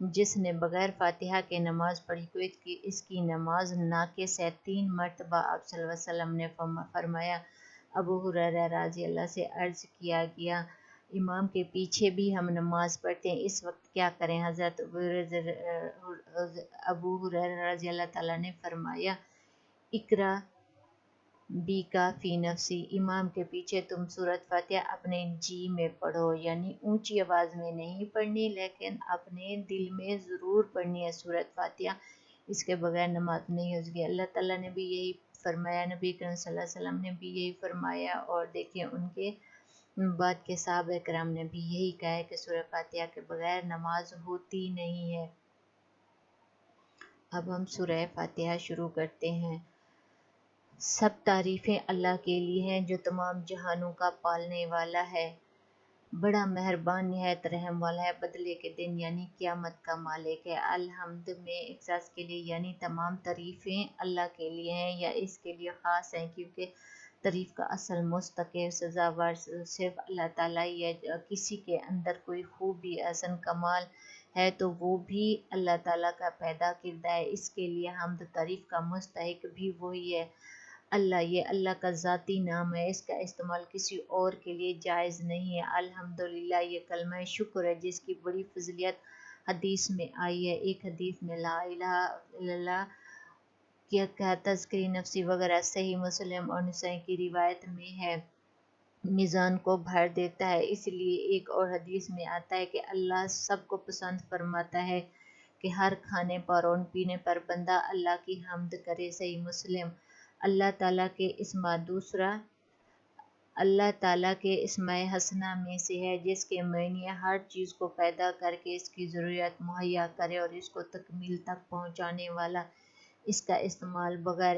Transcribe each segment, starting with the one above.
جس نے بغیر فاتحہ کے نماز پڑھی کہ اس کی نماز ناقص ہے۔ 3 مرتبہ آپ صلی اللہ علیہ وسلم نے فرمایا۔ ابو ہریرہ رضی اللہ سے عرض کیا گیا امام کے پیچھے بھی ہم نماز پڑھتے ہیں، اس وقت کیا کریں؟ حضرت ابو ہریرہ رضی اللہ تعالیٰ نے فرمایا اقرا بی کا فی نفسی، امام کے پیچھے تم سورۃ فاتحہ اپنے جی میں پڑھو، یعنی اونچی آواز میں نہیں پڑھنی لیکن اپنے دل میں ضرور پڑھنی ہے سورۃ فاتحہ، اس کے بغیر نماز نہیں ہو سکتی۔ اللہ تعالیٰ نے بھی یہی فرمایا، نبی کریم صلی اللہ علیہ وسلم نے بھی یہی فرمایا، اور دیکھیں ان کے بعد کے صحابہ کرام نے بھی یہی کہا ہے کہ سورۃ فاتحہ کے بغیر نماز ہوتی نہیں ہے۔ اب ہم سورہ فاتحہ شروع کرتے ہیں۔ سب تعریفیں اللہ کے لیے ہیں جو تمام جہانوں کا پالنے والا ہے، بڑا مہربان نہایت رحم والا ہے، بدلے کے دن یعنی قیامت کا مالک ہے۔ الحمد میں اختصاص کے لیے یعنی تمام تعریفیں اللہ کے لیے ہیں یا اس کے لیے خاص ہیں، کیونکہ تعریف کا اصل مستحق سزاوار صرف اللہ تعالیٰ ہی ہے۔ کسی کے اندر کوئی خوبی حسن کمال ہے تو وہ بھی اللہ تعالیٰ کا پیدا کردہ ہے، اس کے لیے حمد تعریف کا مستحق بھی وہی ہے۔ اللہ، یہ اللہ کا ذاتی نام ہے، اس کا استعمال کسی اور کے لیے جائز نہیں ہے۔ الحمدللہ یہ کلمہ شکر ہے جس کی بڑی فضیلت حدیث میں آئی ہے۔ ایک حدیث میں لا الہ الا اللہ کا تذکری نفسی وغیرہ صحیح مسلم اور نسائی کی روایت میں ہے، میزان کو بھر دیتا ہے۔ اس لیے ایک اور حدیث میں آتا ہے کہ اللہ سب کو پسند فرماتا ہے کہ ہر کھانے پر اور پینے پر بندہ اللہ کی حمد کرے، صحیح مسلم۔ اللہ تعالیٰ کے اسماء حسنہ میں سے ہے جس کے معنی ہر چیز کو پیدا کر کے اس کی ضرورت مہیا کرے اور اس کو تکمیل تک پہنچانے والا، اس کا استعمال بغیر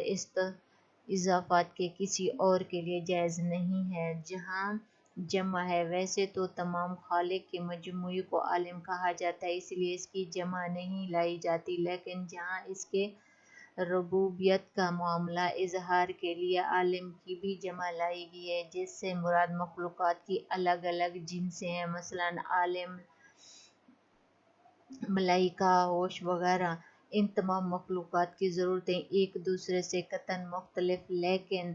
اضافات کے کسی اور کے لیے جائز نہیں ہے۔ جہاں جمع ہے، ویسے تو تمام خالق کے مجموعے کو عالم کہا جاتا ہے، اس لیے اس کی جمع نہیں لائی جاتی، لیکن جہاں اس کے ربوبیت کا معاملہ اظہار کے لیے عالم کی بھی جمع لائی گئی ہے، جس سے مراد مخلوقات کی الگ الگ جنسیں ہیں، مثلاً عالم، ملائکہ، ہوش وغیرہ۔ ان تمام مخلوقات کی ضرورتیں ایک دوسرے سے قطعاً مختلف لیکن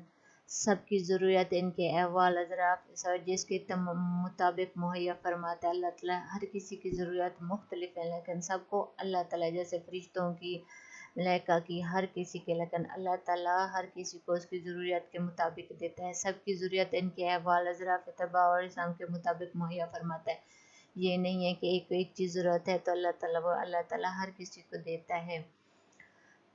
سب کی ضرورت ان کے احوال اظراف جس کے مطابق مہیا فرماتا ہے۔ اللہ تعالیٰ ہر کسی کی ضرورت مختلف ہے لیکن سب کو اللہ تعالیٰ جیسے فرشتوں کی، ملائکہ کی، ہر کسی کے، لیکن اللہ تعالیٰ ہر کسی کو اس کی ضرورت کے مطابق دیتا ہے۔ سب کی ضرورت ان کے احوال اظراف طباع اور اجسام کے مطابق مہیا فرماتا ہے۔ یہ نہیں ہے کہ ایک چیز ضرورت ہے تو اللہ تعالیٰ ہر کسی کو دیتا ہے۔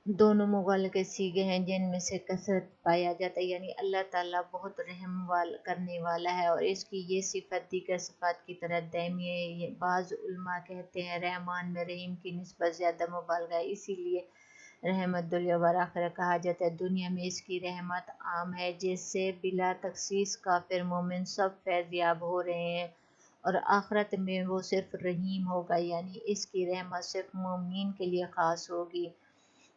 دونوں مبالغے صیغے ہیں جن میں سے کثرت پایا جاتا ہے، یعنی اللہ تعالیٰ بہت رحم کرنے والا ہے اور اس کی یہ صفت دیگر صفات کی طرح دائمی ہے۔ بعض علماء کہتے ہیں رحمان میں رحیم کی نسبت زیادہ مبالغہ ہے، اسی لیے رحمت دنیا والآخرہ کہا جاتا ہے۔ دنیا میں اس کی رحمت عام ہے جس سے بلا تخصیص کافر مومن سب فیض یاب ہو رہے ہیں، اور آخرت میں وہ صرف رحیم ہوگا، یعنی اس کی رحمت صرف مومنین کے لیے خاص ہوگی۔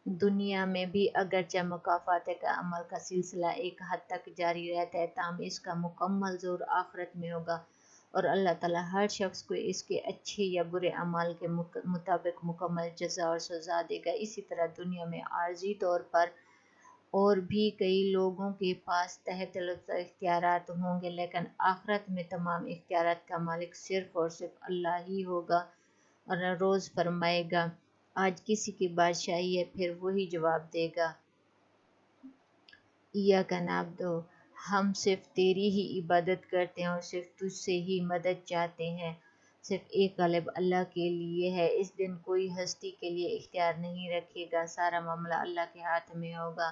دنیا میں بھی اگرچہ مکافات کا عمل کا سلسلہ ایک حد تک جاری رہتا ہے، تاہم اس کا مکمل ظہور آخرت میں ہوگا اور اللہ تعالیٰ ہر شخص کو اس کے اچھے یا برے اعمال کے مطابق مکمل جزا اور سزا دے گا۔ اسی طرح دنیا میں عارضی طور پر اور بھی کئی لوگوں کے پاس تحت اختیارات ہوں گے، لیکن آخرت میں تمام اختیارات کا مالک صرف اور صرف اللہ ہی ہوگا، اور روز فرمائے گا آج کسی کی بادشاہی ہے، پھر وہی جواب دے گا ایاک نعبد، ہم صرف تیری ہی عبادت کرتے ہیں اور صرف تجھ سے ہی مدد چاہتے ہیں۔ صرف ایک غالب اللہ کے لیے ہے، اس دن کوئی ہستی کے لیے اختیار نہیں رکھے گا، سارا معاملہ اللہ کے ہاتھ میں ہوگا۔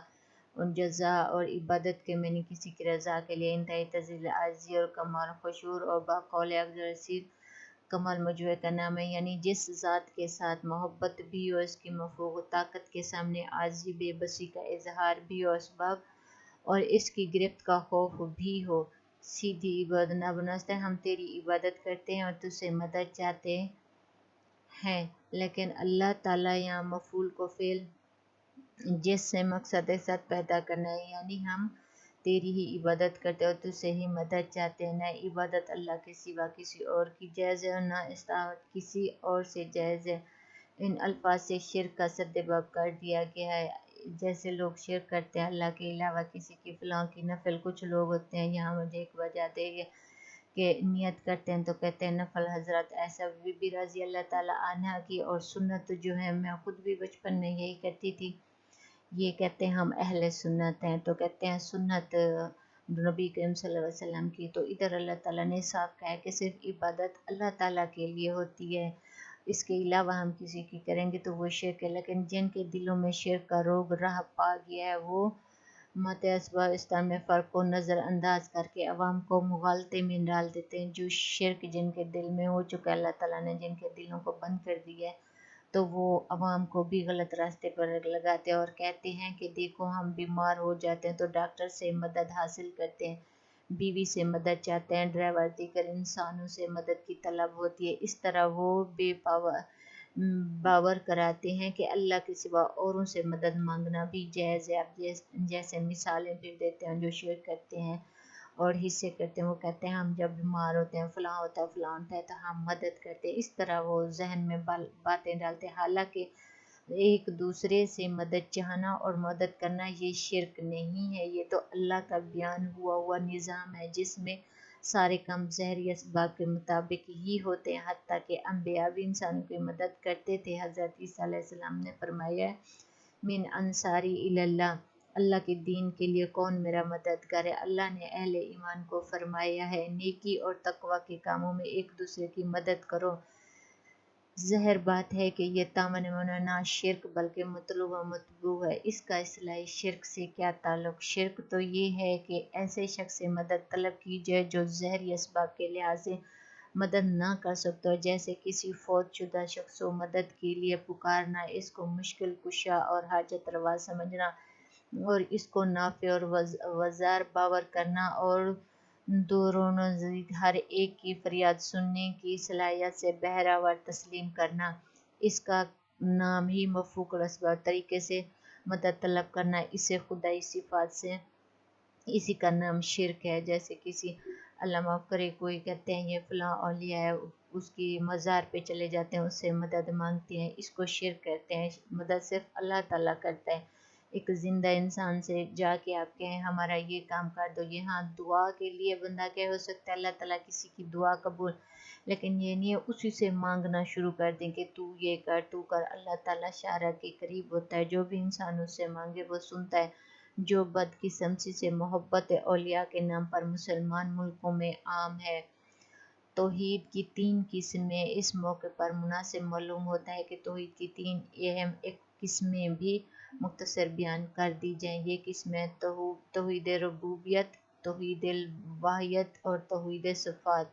ان جزا اور عبادت کے معنی کسی کی رضا کے لیے انتہائی تذلیل، عاجزی اور کمال خشوع اور بقول افضل رسید کمال مجموعے کا نام ہے، یعنی جس ذات کے ساتھ محبت بھی ہو، اس کی مفوق طاقت کے سامنے عاجزی، بے بسی کا اظہار بھی ہو، اسباب اور اس کی گرفت کا خوف بھی ہو۔ سیدھی عبادت نہ بنستے ہم تیری عبادت کرتے ہیں اور تجھ سے مدد چاہتے ہیں، لیکن اللہ تعالیٰ یہاں مفعول کو فعل جس سے مقصد ساتھ پیدا کرنا ہے، یعنی ہم تیری ہی عبادت کرتے اور تجھ سے ہی مدد چاہتے ہیں۔ نہ عبادت اللہ کے سوا کسی اور کی جائز ہے اور نہ اطاعت کسی اور سے جائز ہے۔ ان الفاظ سے شرک کا سدباب کر دیا گیا ہے۔ جیسے لوگ شرک کرتے ہیں اللہ کے علاوہ کسی کی فلاں کی نفل، کچھ لوگ ہوتے ہیں یہاں مجھے ایک وجہ دے گے کہ نیت کرتے ہیں تو کہتے ہیں نفل۔ حضرت عائشہ بی بی رضی اللہ تعالیٰ عنہا کی اور سنت جو ہے، میں خود بھی بچپن میں یہی کرتی تھی، یہ کہتے ہیں ہم اہل سنت ہیں، تو کہتے ہیں سنت نبی کریم صلی اللہ علیہ وسلم کی، تو ادھر اللہ تعالیٰ نے صاف کہا ہے کہ صرف عبادت اللہ تعالیٰ کے لیے ہوتی ہے، اس کے علاوہ ہم کسی کی کریں گے تو وہ شرک ہے۔ لیکن جن کے دلوں میں شرک کا روگ رہ پا گیا ہے، وہ افغانستان میں فرق کو نظر انداز کر کے عوام کو مغالطے میں ڈال دیتے ہیں۔ جو شرک جن کے دل میں ہو چکا ہے، اللہ تعالیٰ نے جن کے دلوں کو بند کر دیا ہے، تو وہ عوام کو بھی غلط راستے پر لگاتے ہیں اور کہتے ہیں کہ دیکھو ہم بیمار ہو جاتے ہیں تو ڈاکٹر سے مدد حاصل کرتے ہیں، بیوی سے مدد چاہتے ہیں، ڈرائیور دیگر انسانوں سے مدد کی طلب ہوتی ہے۔ اس طرح وہ باور کراتے ہیں کہ اللہ کے سوا اوروں سے مدد مانگنا بھی جائز ہے۔ اب جیسے مثالیں پھر دیتے ہیں جو شرک کرتے ہیں اور حصے کرتے ہیں، وہ کہتے ہیں ہم جب بیمار ہوتے ہیں فلاں ہوتا ہے تو ہم مدد کرتے ہیں، اس طرح وہ ذہن میں باتیں ڈالتے ہیں۔ حالانکہ ایک دوسرے سے مدد چاہنا اور مدد کرنا یہ شرک نہیں ہے، یہ تو اللہ کا بیان ہوا نظام ہے جس میں سارے کام ظاہری اسباب کے مطابق ہی ہوتے ہیں، حتیٰ کہ انبیاء بھی انسانوں کی مدد کرتے تھے۔ حضرت عیسیٰ علیہ السلام نے فرمایا ہے من انصاری اللہ، اللہ کے دین کے لیے کون میرا مددگار ہے۔ اللہ نے اہل ایمان کو فرمایا ہے نیکی اور تقوی کے کاموں میں ایک دوسرے کی مدد کرو۔ ظاہر بات ہے کہ یہ تامن نہ شرک بلکہ مطلوب و مطبوع ہے۔ اس کا اصطلاحی شرک سے کیا تعلق؟ شرک تو یہ ہے کہ ایسے شخص سے مدد طلب کی جائے جو ظاہری اسباب کے لحاظ سے مدد نہ کر سکتا ہو، جیسے کسی فوت شدہ شخص کو مدد کے لیے پکارنا، اس کو مشکل کشا اور حاجت روا سمجھنا اور اس کو نافع اور وزار باور کرنا اور دوروں نزدیک ہر ایک کی فریاد سننے کی صلاحیت سے بہرہ تسلیم کرنا، اس کا نام ہی مفہوم الاسباب طریقے سے مدد طلب کرنا، اسے خدائی صفات سے اسی کا نام شرک ہے۔ جیسے کسی اللہ معاف کرے کوئی کہتے ہیں یہ فلاں اولیاء ہے، اس کی مزار پہ چلے جاتے ہیں، اس سے مدد مانگتے ہیں، اس کو شرک کہتے ہیں۔ مدد صرف اللہ تعالیٰ کرتا ہے۔ ایک زندہ انسان سے جا کے آپ کہیں ہمارا یہ کام کر دو، یہ ہاں دعا کے لیے بندہ کہہ ہو سکتا ہے اللہ تعالیٰ کسی کی دعا قبول، لیکن یہ نہیں ہے اسی سے مانگنا شروع کر دیں کہ تو یہ کر تو کر۔ اللہ تعالیٰ شارع کے قریب ہوتا ہے، جو بھی انسان اس سے مانگے وہ سنتا ہے۔ جو بدقسمتی سے محبت اولیاء کے نام پر مسلمان ملکوں میں عام ہے۔ توحید کی 3 قسمیں اس موقع پر مناسب معلوم ہوتا ہے کہ توحید کی 3 اہم قسمیں بھی مختصر بیان کر دی جائیں۔ یہ قسمیں توحید ربوبیت، توحید الوہیت اور توحید صفات۔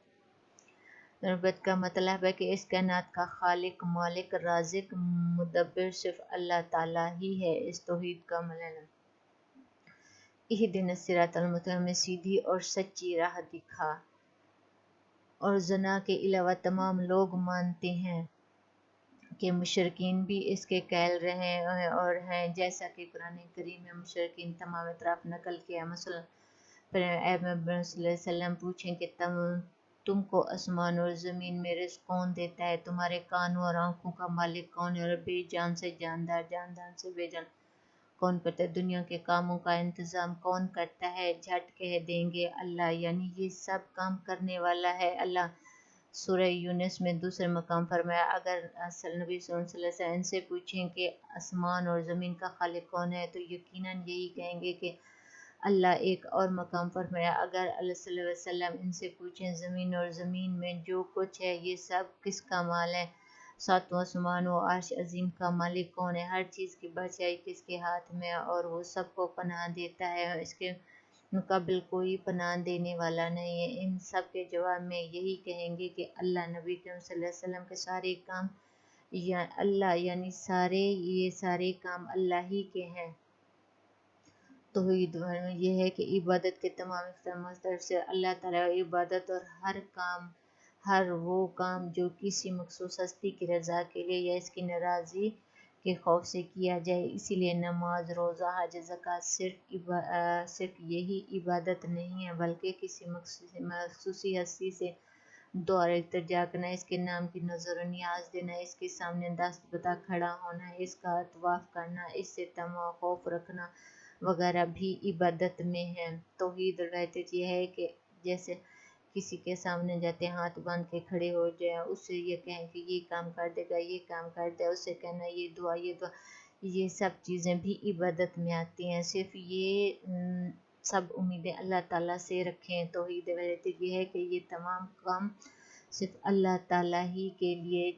ربوبیت کا مطلب ہے کہ اس کائنات کا خالق، مالک، رازق، مدبر صرف اللہ تعالیٰ ہی ہے۔ اس توحید کا مطلب اہدنا الصراط المستقیم، ہمیں سیدھی اور سچی راہ دکھا۔ اور زنا کے علاوہ تمام لوگ مانتے ہیں کہ مشرکین بھی اس کے قائل رہے اور ہیں، جیسا کہ قرآن کریم میں مشرکین تمام اطراف نقل کیا۔ مثلا اے محمد صلی اللہ علیہ وسلم پوچھیں کہ تم کو آسمان اور زمین میں رزق کون دیتا ہے؟ تمہارے کانوں اور آنکھوں کا مالک کون ہے؟ اور بے جان سے جاندار، جاندار سے بے جان کون کرتا ہے؟ دنیا کے کاموں کا انتظام کون کرتا ہے؟ جھٹ کہہ دیں گے اللہ، یعنی یہ سب کام کرنے والا ہے اللہ۔ سورہ یونس میں دوسرے مقام فرمایا اگر نبی صلی اللہ علیہ وسلم ان سے پوچھیں کہ آسمان اور زمین کا خالق کون ہے تو یقیناً یہی کہیں گے کہ اللہ۔ ایک اور مقام فرمایا اگر صلی اللہ علیہ وسلم ان سے پوچھیں زمین اور زمین میں جو کچھ ہے یہ سب کس کا مال ہے؟ 7واں آسمان و عرش عظیم کا مالک کون ہے؟ ہر چیز کی بادشاہی کس کے ہاتھ میں ہے اور وہ سب کو پناہ دیتا ہے، اس کے مقابل کوئی پناہ دینے والا نہیں ہے۔ ان سب کے جواب میں یہی کہیں گے کہ اللہ۔ نبی کریم صلی اللہ علیہ وسلم کے سارے کام یا اللہ، یعنی یہ سارے کام اللہ ہی کے ہیں۔ توحید یہ ہے کہ عبادت کے تمام اقسامات سے اللہ تعالیٰ عبادت اور ہر وہ کام جو کسی مخصوص ہستی کی رضا کے لیے یا اس کی ناراضی کے خوف سے کیا جائے۔ اسی لیے نماز، روزہ، حج، زکوٰۃ صرف یہی عبادت نہیں ہے بلکہ کسی مخصوص ہستی سے دعا التجا کرنا، اس کے نام کی نظر و نیاز دینا، اس کے سامنے دست بتا کھڑا ہونا، اس کا طواف کرنا، اس سے تمام خوف رکھنا وغیرہ بھی عبادت میں ہے۔ توحید روایت یہ ہے کہ جیسے کسی کے سامنے جاتے ہاتھ باندھ کے کھڑے ہو جائے، اس سے یہ کہیں کہ یہ کام کر دے گا، یہ کام کر دے، اس سے کہنا یہ دعا، یہ سب چیزیں بھی عبادت میں آتی ہیں۔ صرف یہ سب امیدیں اللہ تعالیٰ سے رکھیں۔ توحید وحدت یہ ہے کہ یہ تمام کام صرف اللہ تعالیٰ ہی کے لیے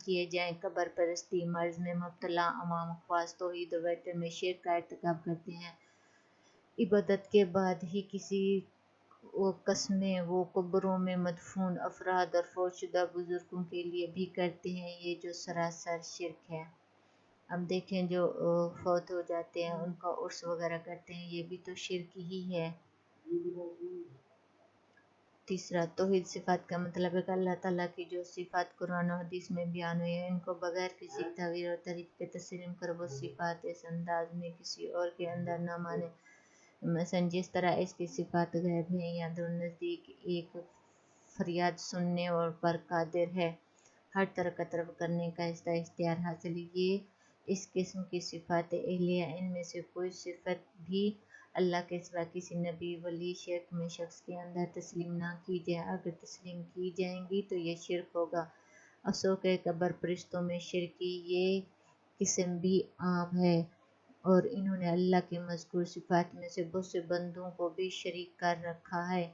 کیے جائیں۔ قبر پرستی مرض میں مبتلا عوام خواص توحید وحدت میں شرک کا ارتکاب کرتے ہیں۔ عبادت کے بعد ہی کسی قسمیں وہ قبروں میں مدفون افراد اور فوت شدہ بزرگوں کے لیے بھی کرتے ہیں، یہ جو سراسر شرک ہے۔ اب دیکھیں جو فوت ہو جاتے ہیں ان کا عرس وغیرہ کرتے ہیں، یہ بھی تو شرک ہی ہے۔ تیسرا، توحید صفات کا مطلب ہے کہ اللہ تعالیٰ کی جو صفات قرآن و حدیث میں بیان ہوئی ہیں ان کو بغیر کسی تغیر اور تعریف کے تسلیم کر وہ صفات اس انداز میں کسی اور کے اندر نہ مانے، مثلا جس طرح اس کی صفات غیب ہیں یا دور نزدیک ایک فریاد سننے اور پر قادر ہے، ہر طرح کا طلب کرنے کا اس کا اختیار حاصل ہے۔ یہ اس قسم کی صفات اہلیہ، ان میں سے کوئی صفت بھی اللہ کے سوا کسی نبی ولی شرک میں شخص کے اندر تسلیم نہ کی جائے، اگر تسلیم کی جائیں گی تو یہ شرک ہوگا۔ افسوس ہے قبر پرستوں میں شرک کی یہ قسم بھی عام ہے اور انہوں نے اللہ کے مذکور صفات میں سے بہت سے بندوں کو بھی شریک کر رکھا ہے۔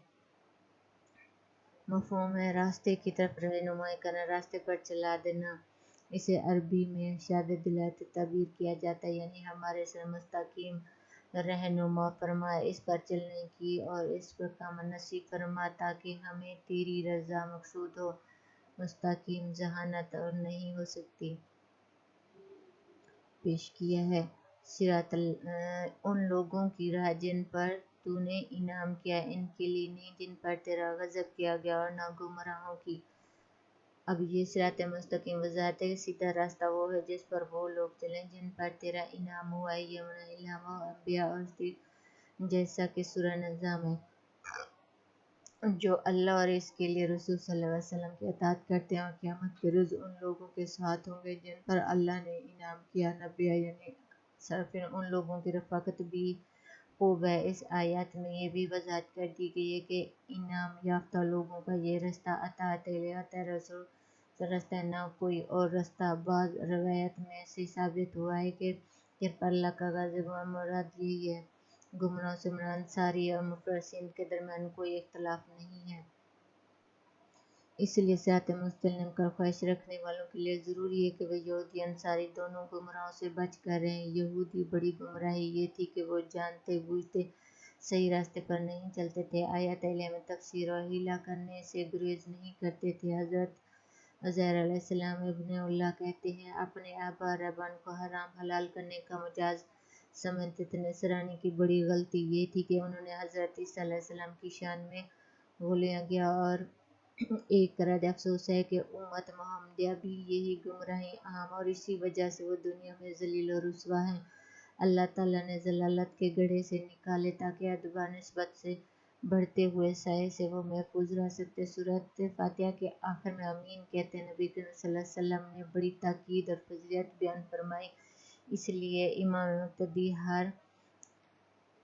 مفہوم ہے راستے کی طرف رہنمائی کرنا، راستے پر چلا دینا، اسے عربی میں ارشاد دلالت تعبیر کیا جاتا ہے، یعنی ہمارے سر مستقیم رہنما فرما، اس پر چلنے کی اور اس پر کام نصیب فرما تاکہ ہمیں تیری رضا مقصود ہو۔ مستقیم ذہانت اور نہیں ہو سکتی۔ پیش کیا ہے صراط ان لوگوں کی راہ جن پر تو نے انعام کیا، ان کے لیے نہیں جن پر تیرا غضب کیا گیا، اور نہ گمراہوں کی۔ اب یہ صراط مستقیم وضاحت ہے کہ سیدھا راستہ وہ ہے جس پر وہ لوگ چلیں جن پر تیرا انعام ہوا ہے، یہ علاوہ انبیاء اور صدیق جیسا کہ سورہ نظم ہے، جو اللہ اور اس کے لیے رسول صلی اللہ علیہ وسلم کی اطاعت کرتے ہیں اور قیامت کے روز ان لوگوں کے ساتھ ہوں گے جن پر اللہ نے انعام کیا، نبیاء یعنی صرف ان لوگوں کی رفاقت بھی خوب ہے۔ اس آیات میں یہ بھی وضاحت کر دی گئی ہے کہ انعام یافتہ لوگوں کا یہ رستہ اطاعت الہی، اطاعت رسول کا رستہ ہے، نہ کوئی اور رستہ۔ بعض روایات میں سے ثابت ہوا ہے کہ جن پر اللہ کا غضب ہوا مراد یہی ہے۔ گمراہوں سے مراد انصاری اور مفسرین کے درمیان کوئی اختلاف نہیں ہے۔ اس لیے صراط مستقیم پر خواہش رکھنے والوں کے لیے ضروری ہے کہ وہ یہودی انصاری دونوں گمراہوں سے بچ کر رہیں۔ یہودی بڑی گمراہی یہ تھی کہ وہ جانتے بوجھتے صحیح راستے پر نہیں چلتے تھے، آیات الہیہ میں تفسیر اور حیلہ کرنے سے گریز نہیں کرتے تھے۔ حضرت عزیر علیہ السلام ابن اللہ کہتے ہیں اپنے آبا ربان کو حرام حلال کرنے کا مجاز سمجھتے تھے۔ نصرانی کی بڑی غلطی یہ تھی کہ انہوں نے حضرت عیسیٰ علیہ السلام کی شان میں غلویاں کیا، اور ایک رد افسوس ہے کہ امت محمدیہ بھی یہی گمراہی عام اور اسی وجہ سے وہ دنیا میں ذلیل و رسوا ہیں۔ اللہ تعالیٰ نے ضلالت کے گڑھے سے نکالے تاکہ ادبار نسبت سے بڑھتے ہوئے سائے سے وہ محفوظ رہ سکتے۔ سورۃ فاتحہ کے آخر میں آمین کہتے نبی کریم صلی اللہ علیہ وسلم نے بڑی تاکید اور فضیلت بیان فرمائی، اس لیے امام مقتدی ہر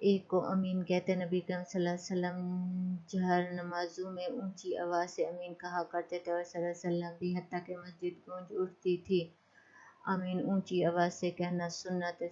ایک کو آمین کہتے۔ نبی کریم صلی اللہ علیہ وسلم جہر نمازوں میں اونچی آواز سے آمین کہا کرتے تھے اور صلی اللہ علیہ وسلم بھی حتیٰ کہ مسجد گونج اٹھتی تھی۔ آمین اونچی آواز سے کہنا سنت